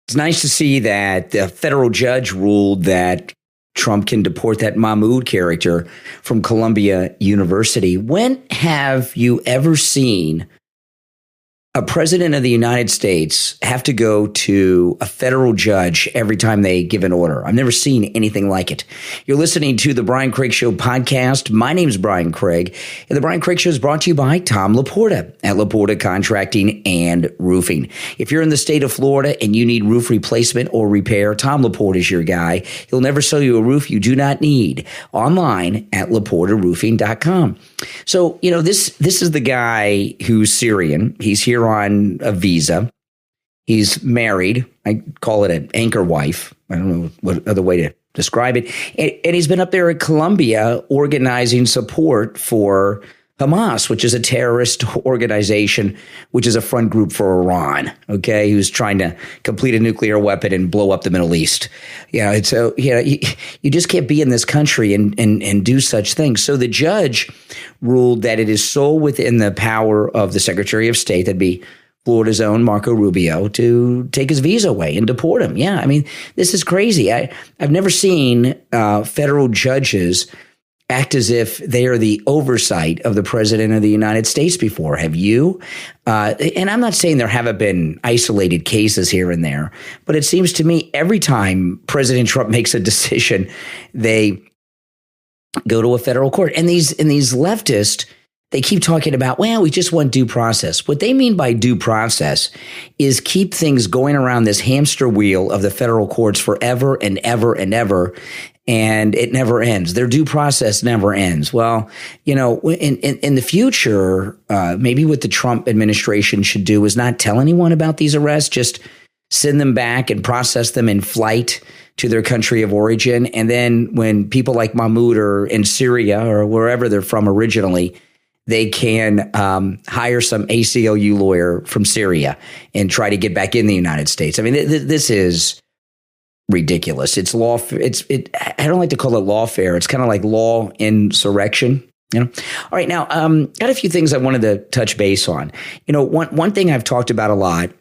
It's nice to see that the federal judge ruled that Trump can deport that Mahmoud character from Columbia University. When have you ever seen a president of the United States have to go to a federal judge every time they give an order? I've never seen anything like it. You're listening to the Brian Craig Show podcast. My name is Brian Craig, and the Brian Craig Show is brought to you by Tom Laporta at Laporta Contracting and Roofing. If you're in the state of Florida and you need roof replacement or repair, Tom Laporta is your guy. He'll never sell you a roof you do not need. Online at LaportaRoofing.com. So, this is the guy who's Syrian. He's here on a visa. He's married. I call it an anchor wife. I don't know what other way to describe it. And he's been up there at Columbia organizing support for Hamas, which is a terrorist organization, which is a front group for Iran, okay, who's trying to complete a nuclear weapon and blow up the Middle East. You just can't be in this country and do such things. So the judge ruled that it is so within the power of the Secretary of State, that'd be Florida's own Marco Rubio, to take his visa away and deport him. Yeah, I mean, this is crazy. I've never seen federal judges act as if they are the oversight of the president of the United States before. Have you? And I'm not saying there haven't been isolated cases here and there, but it seems to me every time President Trump makes a decision, they go to a federal court. And these leftists, they keep talking about, well, we just want due process. What they mean by due process is keep things going around this hamster wheel of the federal courts forever and ever and ever. And it never ends. Their due process never ends. Well, in the future, maybe what the Trump administration should do is not tell anyone about these arrests, just send them back and process them in flight to their country of origin. And then when people like Mahmoud are in Syria or wherever they're from originally, they can hire some ACLU lawyer from Syria and try to get back in the United States. I mean, this is ridiculous. It's law. I don't like to call it lawfare. It's kind of like law insurrection. All right. Now, got a few things I wanted to touch base on. One thing I've talked about a lot,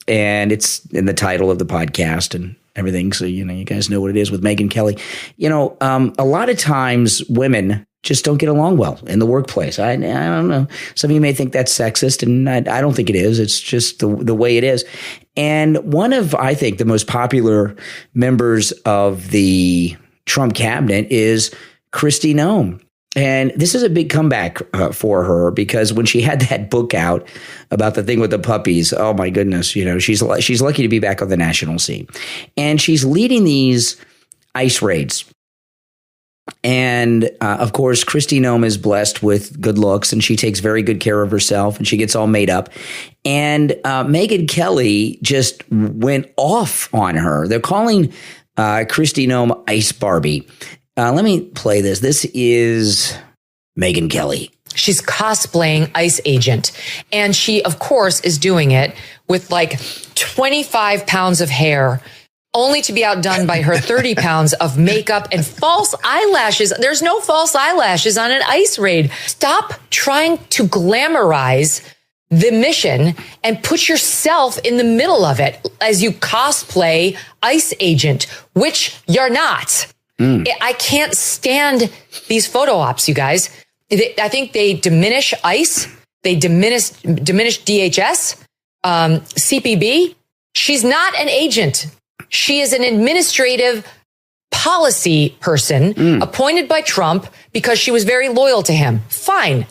and it's in the title of the podcast and everything. So, you guys know what it is with Megyn Kelly. A lot of times women just don't get along well in the workplace. I don't know. Some of you may think that's sexist, and I don't think it is. It's just the way it is. And one of, I think, the most popular members of the Trump cabinet is Christy Noem. And this is a big comeback for her, because when she had that book out about the thing with the puppies, oh my goodness, she's lucky to be back on the national scene. And she's leading these ICE raids. And of course, Christy Noem is blessed with good looks, and she takes very good care of herself, and she gets all made up. And Megyn Kelly just went off on her. They're calling Christy Noem Ice Barbie. Let me play this. This is Megyn Kelly. She's cosplaying ICE agent. And she, of course, is doing it with like 25 pounds of hair, only to be outdone by her 30 pounds of makeup and false eyelashes. There's no false eyelashes on an ICE raid. Stop trying to glamorize the mission and put yourself in the middle of it as you cosplay ICE agent, which you're not. I can't stand these photo ops, you guys. I think they diminish ICE. They diminish DHS, CPB. She's not an agent. She is an administrative policy person appointed by Trump because she was very loyal to him. Fine.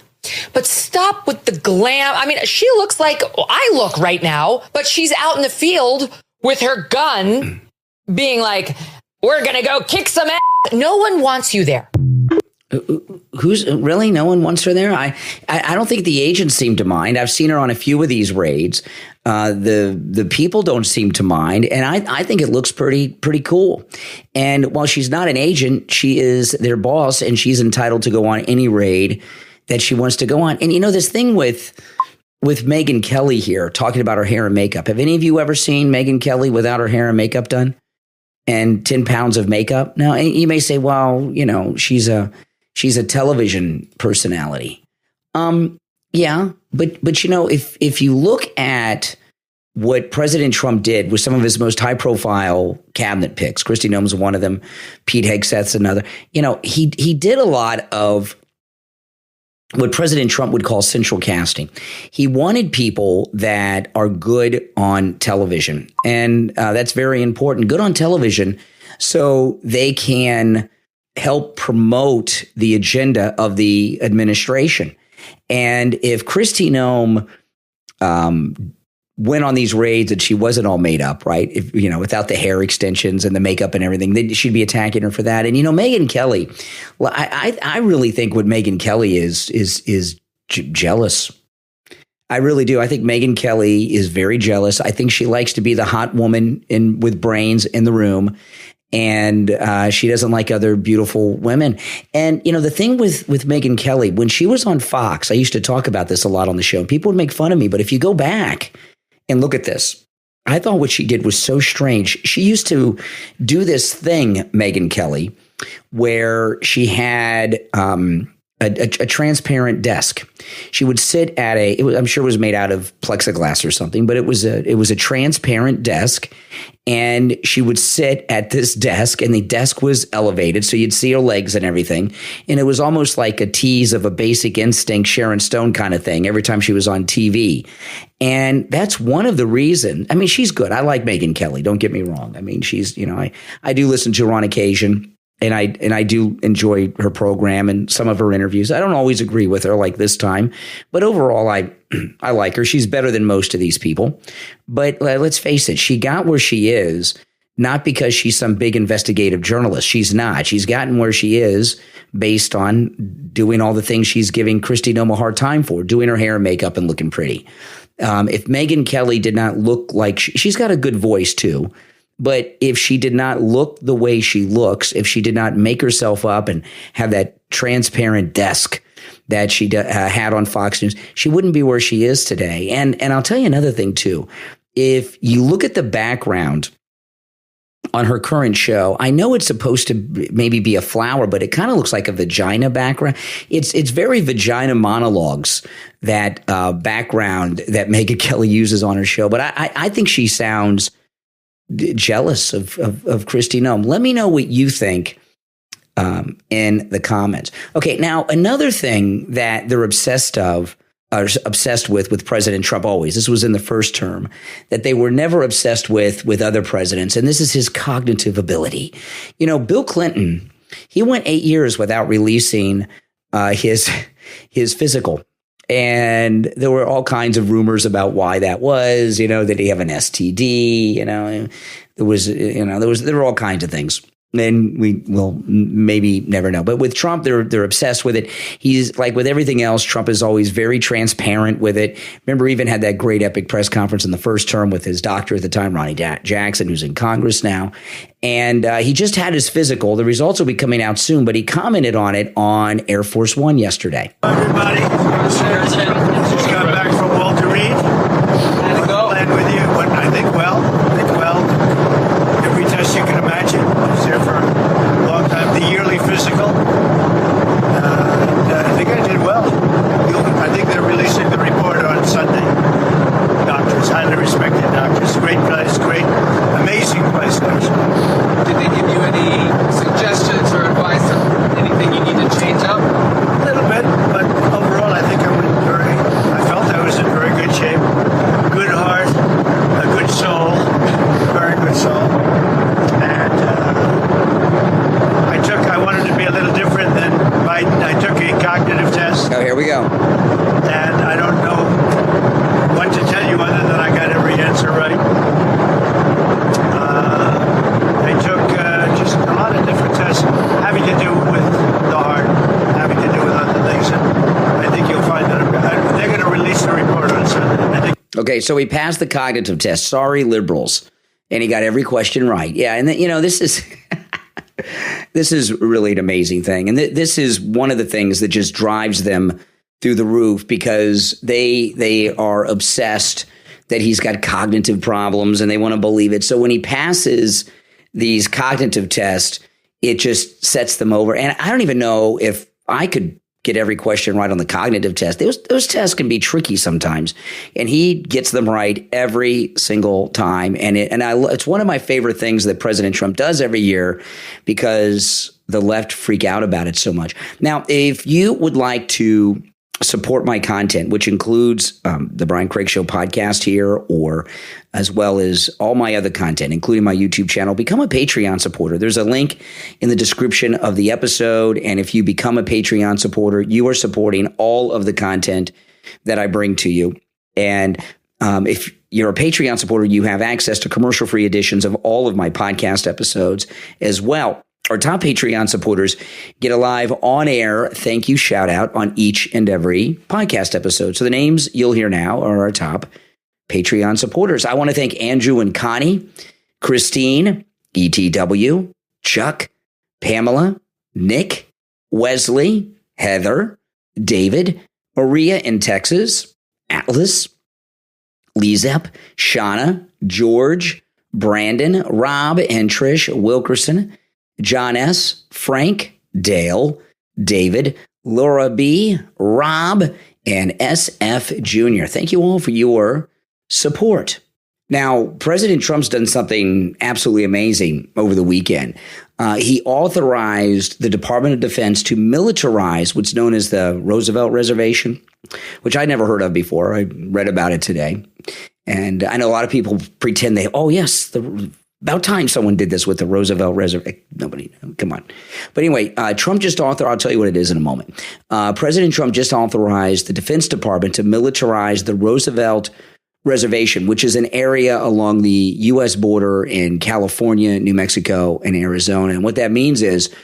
But stop with the glam. I mean, she looks like I look right now, but she's out in the field with her gun being like, we're going to go kick some ass. No one wants you there. Who's really? No one wants her there? I don't think the agents seem to mind. I've seen her on a few of these raids. The people don't seem to mind, and I think it looks pretty cool. And while she's not an agent, she is their boss, and she's entitled to go on any raid that she wants to go on. And this thing with Megyn Kelly here, talking about her hair and makeup. Have any of you ever seen Megyn Kelly without her hair and makeup done? And 10 pounds of makeup? Now, you may say, well, she's a television personality. Yeah, but if you look at what President Trump did with some of his most high-profile cabinet picks. Kristi Noem's one of them. Pete Hegseth's another. He did a lot of what President Trump would call central casting. He wanted people that are good on television, and that's very important. Good on television, so they can help promote the agenda of the administration. And if Kristi Noem went on these raids and she wasn't all made up, right? If, without the hair extensions and the makeup and everything, then she'd be attacking her for that. And, Megyn Kelly, well, I really think what Megyn Kelly is jealous. I really do. I think Megyn Kelly is very jealous. I think she likes to be the hot woman with brains in the room. And she doesn't like other beautiful women. And, the thing with Megyn Kelly, when she was on Fox, I used to talk about this a lot on the show. People would make fun of me. But if you go back and look at this, I thought what she did was so strange. She used to do this thing, Megyn Kelly, where she had a transparent desk. She would sit at I'm sure it was made out of plexiglass or something, but it was a transparent desk. And she would sit at this desk, and the desk was elevated, so you'd see her legs and everything. And it was almost like a tease of a Basic Instinct Sharon Stone kind of thing every time she was on TV. And that's one of the reasons. I mean, she's good. I like Megyn Kelly. Don't get me wrong. I mean, she's, I do listen to her on occasion. And I do enjoy her program and some of her interviews. I don't always agree with her like this time, but overall, I like her. She's better than most of these people. But let's face it, she got where she is not because she's some big investigative journalist. She's not. She's gotten where she is based on doing all the things she's giving Kristi Noem a hard time for, doing her hair and makeup and looking pretty. If Megyn Kelly did not look like she's got a good voice too. But if she did not look the way she looks, if she did not make herself up and have that transparent desk that she had on Fox News, she wouldn't be where she is today. And I'll tell you another thing, too. If you look at the background on her current show, I know it's supposed to maybe be a flower, but it kind of looks like a vagina background. It's very vagina monologues, that background that Megyn Kelly uses on her show. But I think she sounds jealous of Kristi Noem. Let me know what you think in the comments. Okay, now another thing that they're obsessed with President Trump always, this was in the first term, that they were never obsessed with other presidents, and this is his cognitive ability. Bill Clinton, he went 8 years without releasing his physical. And there were all kinds of rumors about why that was, did he have an STD? There were all kinds of things. And we will maybe never know. But with Trump, they're obsessed with it. He's like with everything else. Trump is always very transparent with it. Remember, he even had that great epic press conference in the first term with his doctor at the time, Ronnie Jackson, who's in Congress now. And he just had his physical. The results will be coming out soon, but he commented on it on Air Force One yesterday. Everybody, just got back from Walter Reed. Land with you. I think well. Every test you can imagine. I was there for a long time. The yearly physical. I think I did well. I think they're releasing the report on Sunday. Doctors, highly respected doctors. Great place, amazing place. Did they give you any suggestions or advice on anything you need to change up? A little bit, but overall I think I felt I was in very good shape. Good heart, a good soul, very good soul. And I wanted to be a little different than Biden. I took a cognitive test. Oh, here we go. And I don't know what to tell you other than I got every answer right. I took just a lot of different tests having to do with the heart, having to do with other things. And I think you'll find that they're going to release the report on Sunday. Okay, so he passed the cognitive test. Sorry, liberals. And he got every question right. Yeah, and this is this is really an amazing thing. And this is one of the things that just drives them through the roof, because they are obsessed that he's got cognitive problems and they want to believe it. So when he passes these cognitive tests, it just sets them over. And I don't even know if I could get every question right on the cognitive test. Those tests can be tricky sometimes, and he gets them right every single time. And it's one of my favorite things that President Trump does every year because the left freak out about it so much. Now, if you would like to support my content, which includes the Brian Craig Show podcast here, or as well as all my other content, including my YouTube channel, become a Patreon supporter. There's a link in the description of the episode. And if you become a Patreon supporter, you are supporting all of the content that I bring to you. And if you're a Patreon supporter, you have access to commercial-free editions of all of my podcast episodes as well. Our top Patreon supporters get a live on-air thank you shout-out on each and every podcast episode. So the names you'll hear now are our top Patreon supporters. I want to thank Andrew and Connie, Christine, ETW, Chuck, Pamela, Nick, Wesley, Heather, David, Maria in Texas, Atlas, LeeZep, Shawna, George, Brandon, Rob and Trish, Wilkerson, John S., Frank, Dale, David, Laura B., Rob, and SF Jr. Thank you all for your support. Now, President Trump's done something absolutely amazing over the weekend. He authorized the Department of Defense to militarize what's known as the Roosevelt Reservation, which I'd never heard of before. I read about it today. And I know a lot of people pretend about time someone did this with the Roosevelt Reservation. Nobody, come on. But anyway, Trump just I'll tell you what it is in a moment. President Trump just authorized the Defense Department to militarize the Roosevelt Reservation, which is an area along the U.S. border in California, New Mexico, and Arizona. And what that means is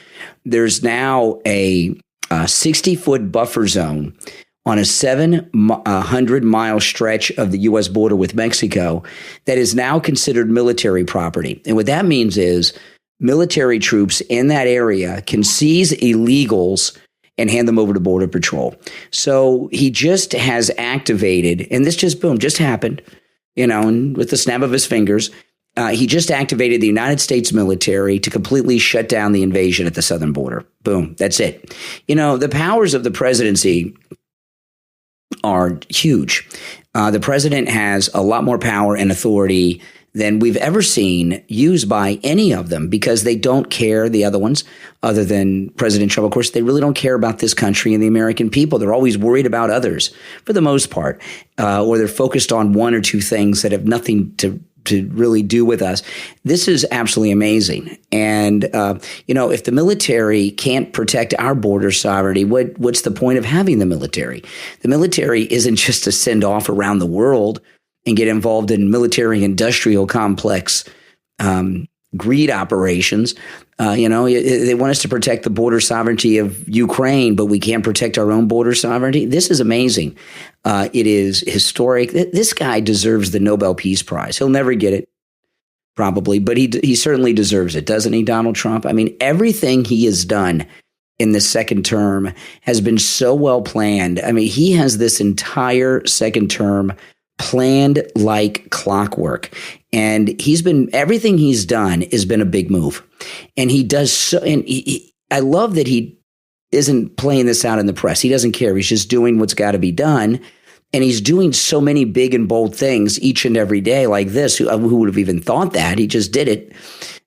there's now a 60-foot buffer zone on a 700-mile stretch of the U.S. border with Mexico that is now considered military property. And what that means is military troops in that area can seize illegals and hand them over to Border Patrol. So he just has activated, and this just happened, and with the snap of his fingers, he just activated the United States military to completely shut down the invasion at the southern border. Boom, that's it. The powers of the presidency are huge. The president has a lot more power and authority than we've ever seen used by any of them because they don't care, the other ones, other than President Trump. Of course, they really don't care about this country and the American people. They're always worried about others for the most part, or they're focused on one or two things that have nothing to really do with us. This is absolutely amazing. And, if the military can't protect our border sovereignty, what's the point of having the military? The military isn't just to send off around the world and get involved in military industrial complex greed operations. They want us to protect the border sovereignty of Ukraine, but we can't protect our own border sovereignty. This is amazing. It is historic. This guy deserves the Nobel Peace Prize. He'll never get it, probably, but he certainly deserves it, doesn't he, Donald Trump? I mean, everything he has done in the second term has been so well planned. I mean, he has this entire second term planned like clockwork. And everything he's done has been a big move. And he does so, and I love that he isn't playing this out in the press. He doesn't care. He's just doing what's got to be done. And he's doing so many big and bold things each and every day like this. Who would have even thought that? He just did it.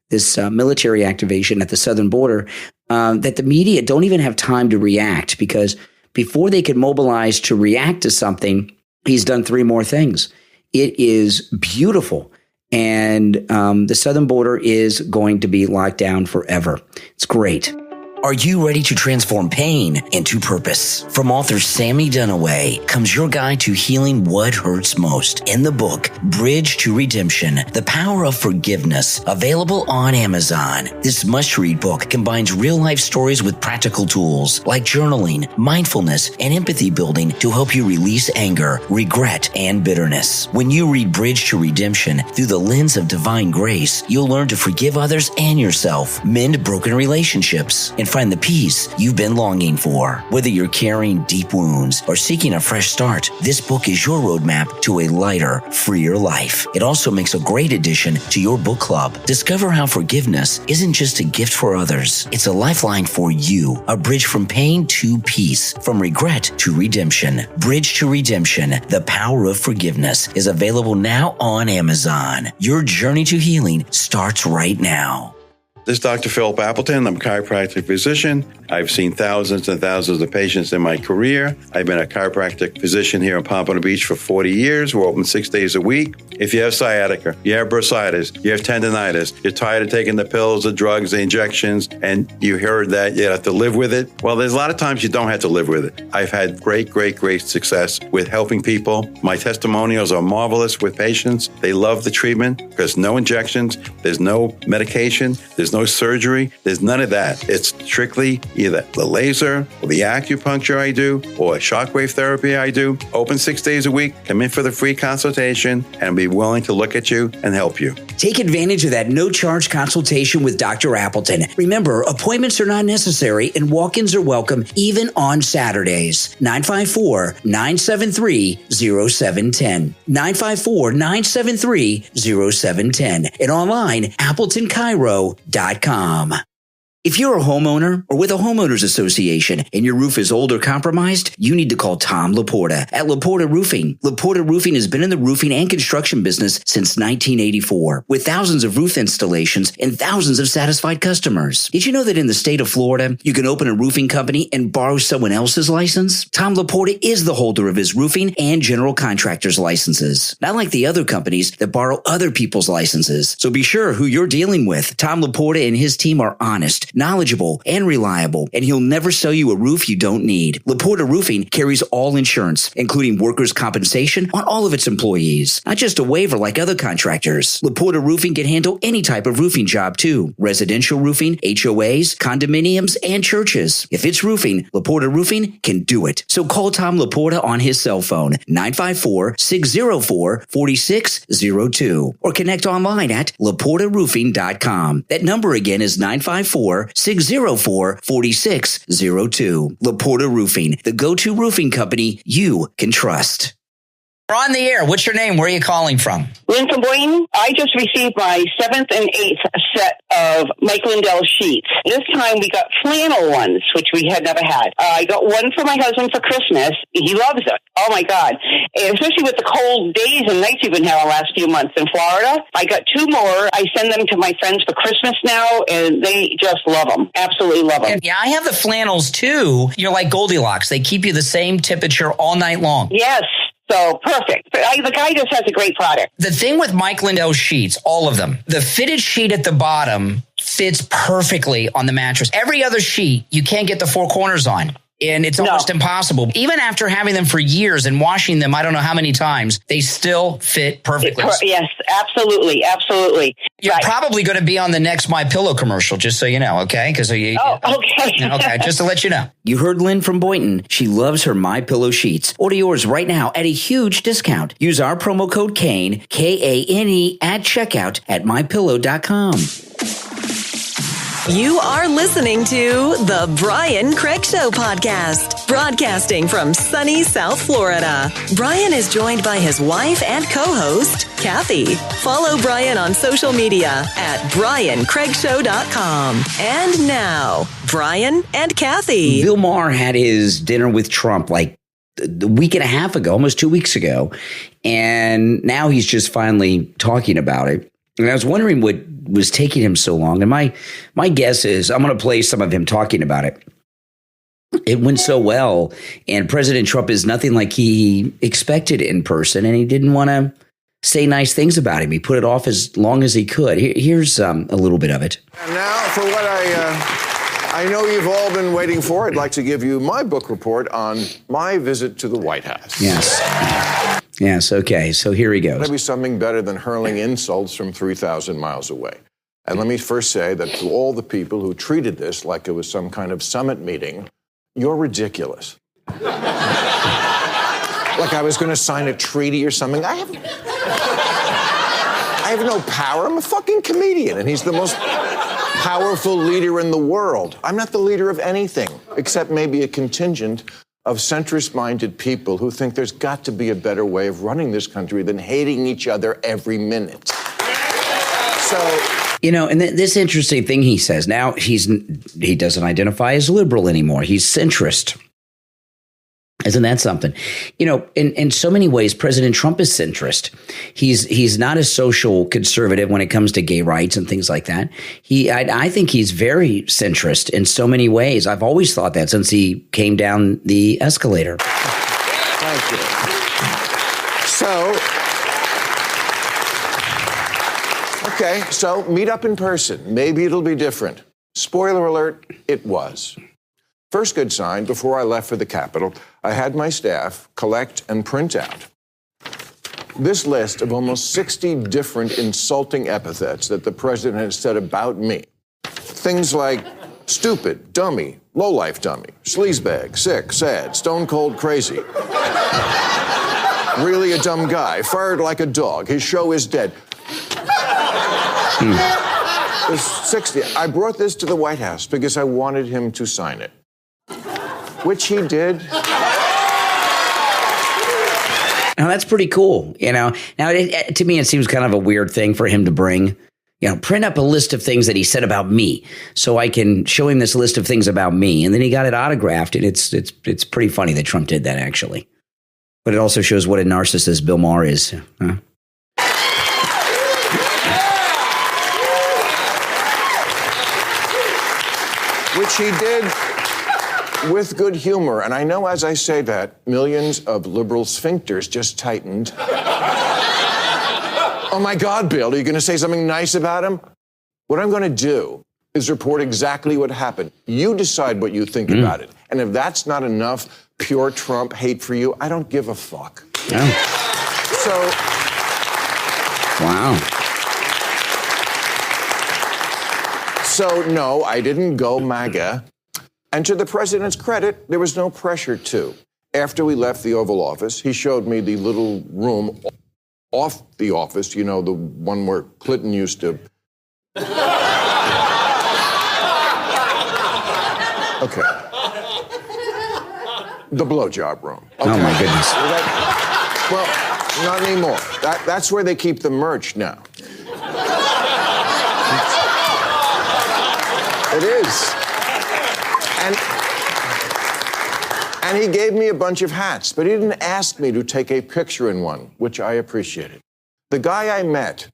This military activation at the southern border, that the media don't even have time to react, because before they could mobilize to react to something, he's done three more things. It is beautiful. And the southern border is going to be locked down forever. It's great. Are you ready to transform pain into purpose? From author Sammy Dunaway comes your guide to healing what hurts most in the book, Bridge to Redemption, The Power of Forgiveness, available on Amazon. This must-read book combines real-life stories with practical tools like journaling, mindfulness, and empathy building to help you release anger, regret, and bitterness. When you read Bridge to Redemption through the lens of divine grace, you'll learn to forgive others and yourself, mend broken relationships, and and find the peace you've been longing for. Whether you're carrying deep wounds or seeking a fresh start, this book is your roadmap to a lighter, freer life. It also makes a great addition to your book club. Discover how forgiveness isn't just a gift for others. It's a lifeline for you, a bridge from pain to peace, from regret to redemption. Bridge to Redemption, The Power of Forgiveness is available now on Amazon. Your journey to healing starts right now. This is Dr. Philip Appleton. I'm a chiropractic physician. I've seen thousands and thousands of patients in my career. I've been a chiropractic physician here in Pompano Beach for 40 years. We're open 6 days a week. If you have sciatica, you have bursitis, you have tendonitis, you're tired of taking the pills, the drugs, the injections, and you heard that you have to live with it. Well, there's a lot of times you don't have to live with it. I've had great success with helping people. My testimonials are marvelous with patients. They love the treatment because no injections, there's no medication, there's no surgery, there's none of that. It's strictly either the laser or the acupuncture I do or shockwave therapy I do. Open 6 days a week. Come in for the free consultation and be willing to look at you and help you. Take advantage of that no-charge consultation with Dr. Appleton. Remember, appointments are not necessary and walk-ins are welcome even on Saturdays. 954-973-0710. 954-973-0710. And online, AppletonChiro.com. If you're a homeowner or with a homeowners association and your roof is old or compromised, you need to call Tom Laporta at Laporta Roofing. Laporta Roofing has been in the roofing and construction business since 1984, with thousands of roof installations and thousands of satisfied customers. Did you know that in the state of Florida, you can open a roofing company and borrow someone else's license? Tom Laporta is the holder of his roofing and general contractor's licenses, not like the other companies that borrow other people's licenses. So be sure who you're dealing with. Tom Laporta and his team are honest, knowledgeable, and reliable, and he'll never sell you a roof you don't need. Laporta Roofing carries all insurance, including workers' compensation on all of its employees, not just a waiver like other contractors. Laporta Roofing can handle any type of roofing job too. Residential roofing, HOAs, condominiums, and churches. If it's roofing, Laporta Roofing can do it. So call Tom Laporta on his cell phone, 954-604-4602, or connect online at laportaroofing.com. That number again is 954-604-4602. Laporta Roofing, the go-to roofing company you can trust. We're on the air. What's your name? Where are you calling from? Lynn from Boynton. I just received my 7th and 8th set of Mike Lindell sheets. This time we got flannel ones, which we had never had. I got one for my husband for Christmas. He loves it. Oh, my God. And especially with the cold days and nights we've been having the last few months in Florida. I got 2 more. I send them to my friends for Christmas now, and they just love them. Absolutely love them. Yeah, I have the flannels, too. You're like Goldilocks. They keep you the same temperature all night long. Yes. So perfect. The guy just has a great product. The thing with Mike Lindell's sheets, all of them, the fitted sheet at the bottom fits perfectly on the mattress. Every other sheet, you can't get the 4 corners on. And it's almost impossible. Even after having them for years and washing them, I don't know how many times, they still fit perfectly. Yes, absolutely. Absolutely. You're probably going to be on the next My Pillow commercial, just so you know, okay? Okay. Okay, just to let you know. You heard Lynn from Boynton. She loves her My Pillow sheets. Order yours right now at a huge discount. Use our promo code KANE, Kane, at checkout at mypillow.com. You are listening to the Brian Craig Show podcast, broadcasting from sunny South Florida. Brian is joined by his wife and co-host, Kathy. Follow Brian on social media at BrianCraigShow.com. And now, Brian and Kathy. Bill Maher had his dinner with Trump like a week and a half ago, almost 2 weeks ago. And now he's just finally talking about it. And I was wondering what was taking him so long. And my guess is I'm going to play some of him talking about it. It went so well. And President Trump is nothing like he expected in person. And he didn't want to say nice things about him. He put it off as long as he could. Here's a little bit of it. And now for what I know you've all been waiting for. I'd like to give you my book report on my visit to the White House. Yes, okay, so here he goes. Maybe something better than hurling insults from 3,000 miles away. And let me first say that to all the people who treated this like it was some kind of summit meeting, you're ridiculous. Like I was going to sign a treaty or something. I have no power. I'm a fucking comedian, and he's the most powerful leader in the world. I'm not the leader of anything, except maybe a contingent of centrist-minded people who think there's got to be a better way of running this country than hating each other every minute. So... You know, and this interesting thing he says, now he doesn't identify as liberal anymore. He's centrist. Isn't that something? You know, in so many ways, President Trump is centrist. He's not a social conservative when it comes to gay rights and things like that. I think he's very centrist in so many ways. I've always thought that since he came down the escalator. Thank you. So meet up in person. Maybe it'll be different. Spoiler alert, it was. First good sign, before I left for the Capitol, I had my staff collect and print out this list of almost 60 different insulting epithets that the president has said about me. Things like stupid, dummy, lowlife dummy, sleazebag, sick, sad, stone cold crazy. Really a dumb guy, fired like a dog, his show is dead. There's 60. I brought this to the White House because I wanted him to sign it, which he did. Now, that's pretty cool, you know. Now, to me, it seems kind of a weird thing for him to bring, you know, print up a list of things that he said about me so I can show him this list of things about me. And then he got it autographed, and it's pretty funny that Trump did that, actually. But it also shows what a narcissist Bill Maher is, huh? Which he did with good humor. And I know as I say that, millions of liberal sphincters just tightened. Oh my God, Bill, are you going to say something nice about him? What I'm going to do is report exactly what happened. You decide what you think about it. And if that's not enough pure Trump hate for you, I don't give a fuck. Oh. So... Wow. So, no, I didn't go MAGA. And to the president's credit, there was no pressure to. After we left the Oval Office, he showed me the little room off the office, you know, the one where Clinton used to... Okay. The blowjob room. Okay. Oh, my goodness. Well, not anymore. That's where they keep the merch now. It is. And he gave me a bunch of hats, but he didn't ask me to take a picture in one, which I appreciated. The guy I met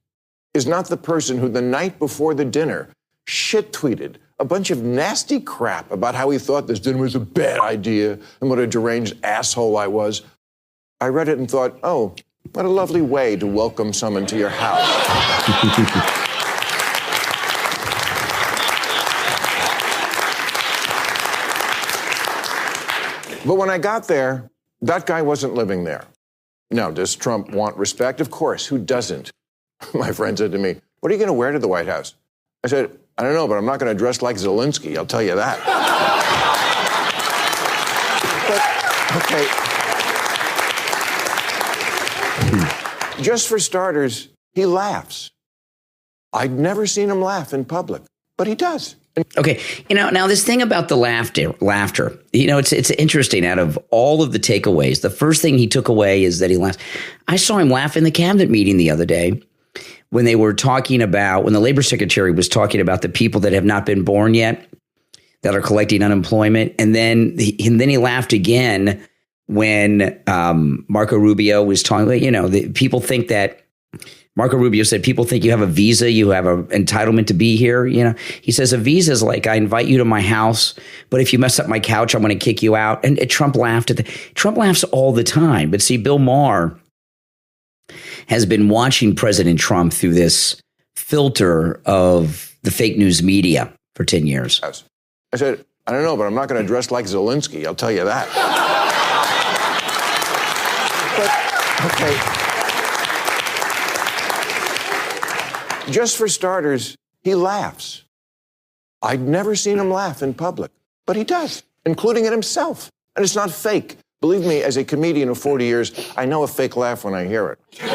is not the person who the night before the dinner shit-tweeted a bunch of nasty crap about how he thought this dinner was a bad idea and what a deranged asshole I was. I read it and thought, oh, what a lovely way to welcome someone to your house. But when I got there, that guy wasn't living there. Now, does Trump want respect? Of course. Who doesn't? My friend said to me, what are you going to wear to the White House? I said, I don't know, but I'm not going to dress like Zelensky. I'll tell you that. But, okay. Just for starters, he laughs. I'd never seen him laugh in public, but he does. Okay, you know, now this thing about the laughter, you know, it's interesting. Out of all of the takeaways, the first thing he took away is that he laughs. I saw him laugh in the cabinet meeting the other day when they were talking about, when the labor secretary was talking about the people that have not been born yet that are collecting unemployment. And then he laughed again when Marco Rubio was talking, you know, people think that, Marco Rubio said, people think you have a visa, you have an entitlement to be here. You know, he says a visa is like, I invite you to my house, but if you mess up my couch, I'm going to kick you out. And Trump laughed at Trump laughs all the time. But see, Bill Maher has been watching President Trump through this filter of the fake news media for 10 years. I said, I don't know, but I'm not going to dress like Zelensky. I'll tell you that. But, okay. Just for starters, he laughs. I'd never seen him laugh in public, but he does, including at himself. And it's not fake. Believe me, as a comedian of 40 years, I know a fake laugh when I hear it. And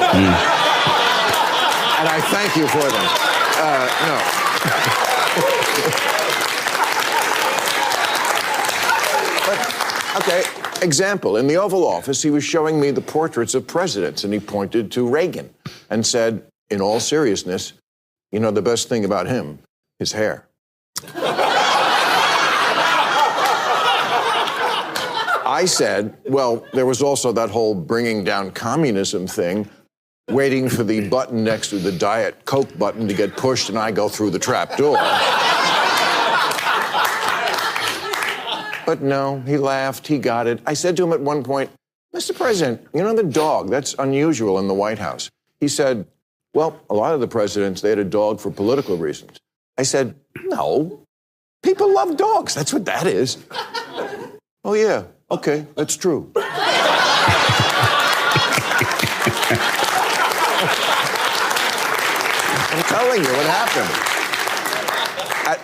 I thank you for them. No. Okay, example. In the Oval Office, he was showing me the portraits of presidents, and he pointed to Reagan and said, in all seriousness, you know, the best thing about him, his hair. I said, well, there was also that whole bringing down communism thing, waiting for the button next to the Diet Coke button to get pushed and I go through the trap door. But no, he laughed, he got it. I said to him at one point, Mr. President, you know the dog, that's unusual in the White House. He said, well, a lot of the presidents, they had a dog for political reasons. I said, no, people love dogs, that's what that is. Oh yeah, okay, that's true. I'm telling you what happened.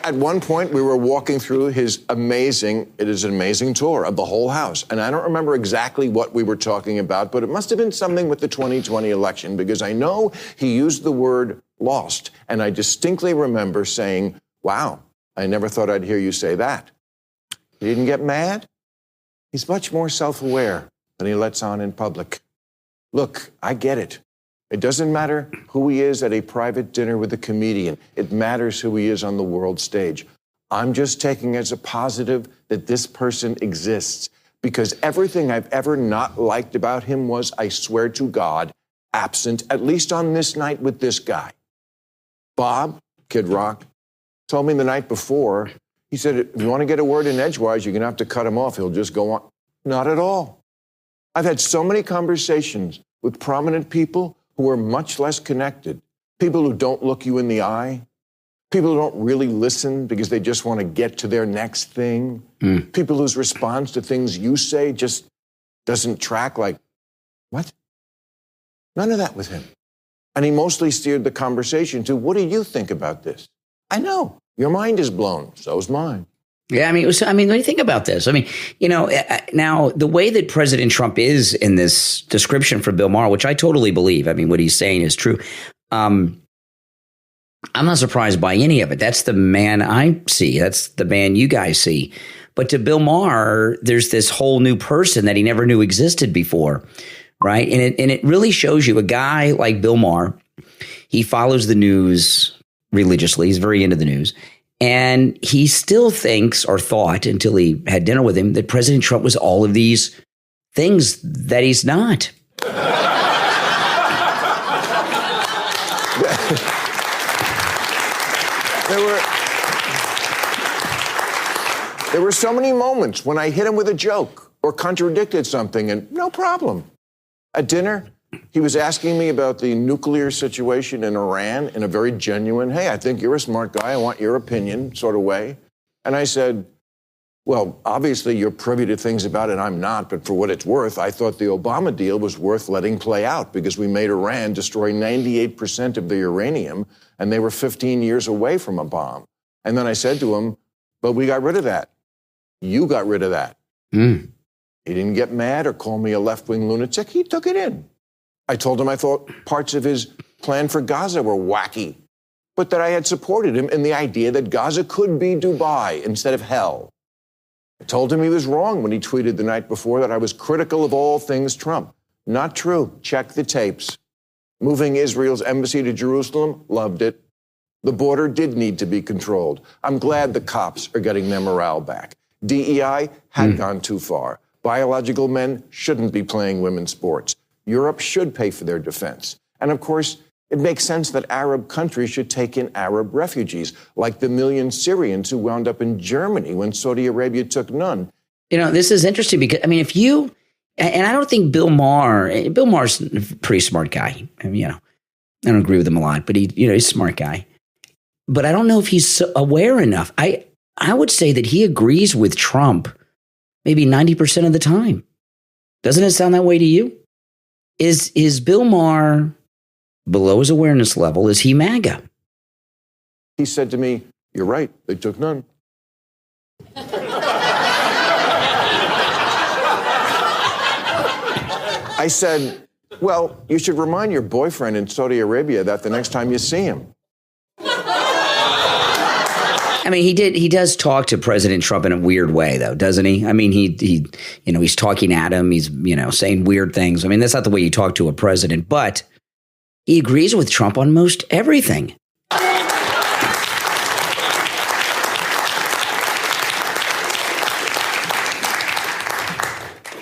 At one point, we were walking through it is an amazing tour of the whole house. And I don't remember exactly what we were talking about, but it must have been something with the 2020 election, because I know he used the word lost. And I distinctly remember saying, wow, I never thought I'd hear you say that. He didn't get mad. He's much more self-aware than he lets on in public. Look, I get it. It doesn't matter who he is at a private dinner with a comedian. It matters who he is on the world stage. I'm just taking as a positive that this person exists, because everything I've ever not liked about him was, I swear to God, absent, at least on this night with this guy. Bob, Kid Rock, told me the night before, he said, if you want to get a word in edgewise, you're going to have to cut him off. He'll just go on. Not at all. I've had so many conversations with prominent people who are much less connected, people who don't look you in the eye, people who don't really listen because they just want to get to their next thing, people whose response to things you say just doesn't track, like, what? None of that with him. And he mostly steered the conversation to, what do you think about this? I know, your mind is blown, so's mine. Yeah, when you think about this, now the way that President Trump is in this description for Bill Maher, which I totally believe, what he's saying is true. I'm not surprised by any of it. That's the man I see. That's the man you guys see. But to Bill Maher, there's this whole new person that he never knew existed before, right? And it really shows you a guy like Bill Maher. He follows the news religiously. He's very into the news. And he still thinks, or thought until he had dinner with him, that President Trump was all of these things that he's not. There were so many moments when I hit him with a joke or contradicted something, and no problem. At dinner, he was asking me about the nuclear situation in Iran in a very genuine, hey, I think you're a smart guy, I want your opinion sort of way. And I said, well, obviously you're privy to things about it, I'm not, but for what it's worth, I thought the Obama deal was worth letting play out because we made Iran destroy 98% of the uranium, and they were 15 years away from a bomb. And then I said to him, but we got rid of that. You got rid of that. He didn't get mad or call me a left-wing lunatic. He took it in. I told him I thought parts of his plan for Gaza were wacky, but that I had supported him in the idea that Gaza could be Dubai instead of hell. I told him he was wrong when he tweeted the night before that I was critical of all things Trump. Not true. Check the tapes. Moving Israel's embassy to Jerusalem, loved it. The border did need to be controlled. I'm glad the cops are getting their morale back. DEI had gone too far. Biological men shouldn't be playing women's sports. Europe should pay for their defense. And of course, it makes sense that Arab countries should take in Arab refugees, like the million Syrians who wound up in Germany when Saudi Arabia took none. This is interesting because, if you, and I don't think Bill Maher's a pretty smart guy. I don't agree with him a lot, but he's a smart guy. But I don't know if he's aware enough. I would say that he agrees with Trump maybe 90% of the time. Doesn't it sound that way to you? Is Bill Maher below his awareness level? Is he MAGA? He said to me, you're right, they took none. I said, well, you should remind your boyfriend in Saudi Arabia that the next time you see him. I mean, he does talk to President Trump in a weird way, though, doesn't he? I mean, he's talking at him. He's, saying weird things. I mean, that's not the way you talk to a president, but he agrees with Trump on most everything.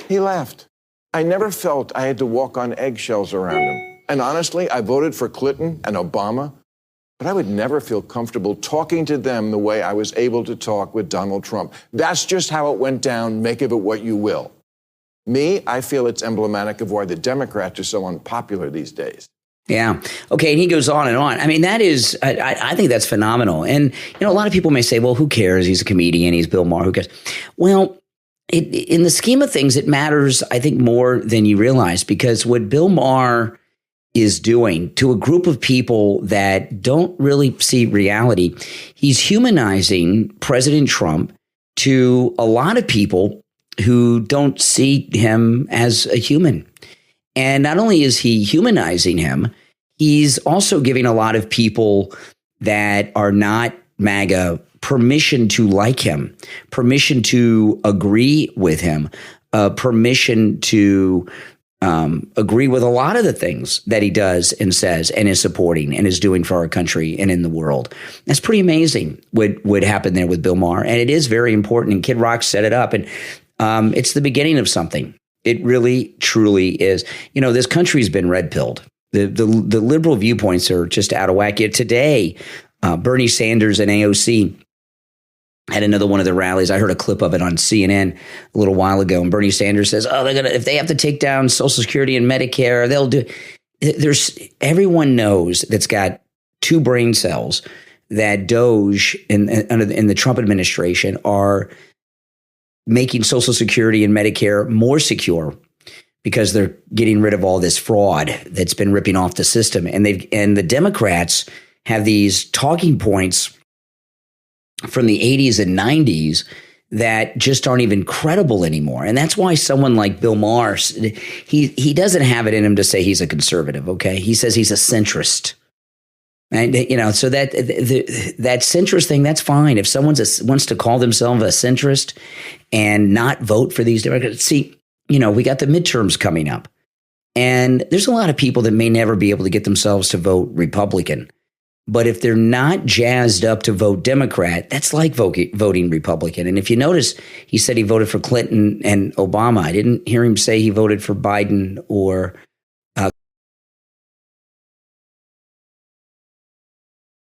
He laughed. I never felt I had to walk on eggshells around him. And honestly, I voted for Clinton and Obama, but I would never feel comfortable talking to them the way I was able to talk with Donald Trump. That's just how it went down. Make of it what you will. Me, I feel it's emblematic of why the Democrats are so unpopular these days. Yeah. Okay. And he goes on and on. I mean, that is, I think that's phenomenal. And, a lot of people may say, well, who cares? He's a comedian. He's Bill Maher. Who cares? Well, in the scheme of things, it matters, I think, more than you realize, because what Bill Maher is doing to a group of people that don't really see reality, he's humanizing President Trump to a lot of people who don't see him as a human. And not only is he humanizing him, he's also giving a lot of people that are not MAGA permission to like him, permission to agree with him, permission to agree with a lot of the things that he does and says and is supporting and is doing for our country and in the world. That's pretty amazing what happened there with Bill Maher. And it is very important. And Kid Rock set it up. And it's the beginning of something. It really, truly is. This country's been red-pilled. The liberal viewpoints are just out of whack. Yet today, Bernie Sanders and AOC had another one of the rallies. I heard a clip of it on CNN a little while ago. And Bernie Sanders says, if they have to take down Social Security and Medicare, they'll do it. Everyone knows that's got two brain cells that Doge in the Trump administration are making Social Security and Medicare more secure because they're getting rid of all this fraud that's been ripping off the system. And the Democrats have these talking points from the 80s and 90s that just aren't even credible anymore. And that's why someone like Bill Maher, he doesn't have it in him to say he's a conservative, okay? He says he's a centrist. And, so that centrist thing, that's fine. If someone wants to call themselves a centrist and not vote for these Democrats, see, we got the midterms coming up. And there's a lot of people that may never be able to get themselves to vote Republican. But if they're not jazzed up to vote Democrat, that's like voting Republican. And if you notice, he said he voted for Clinton and Obama. I didn't hear him say he voted for Biden or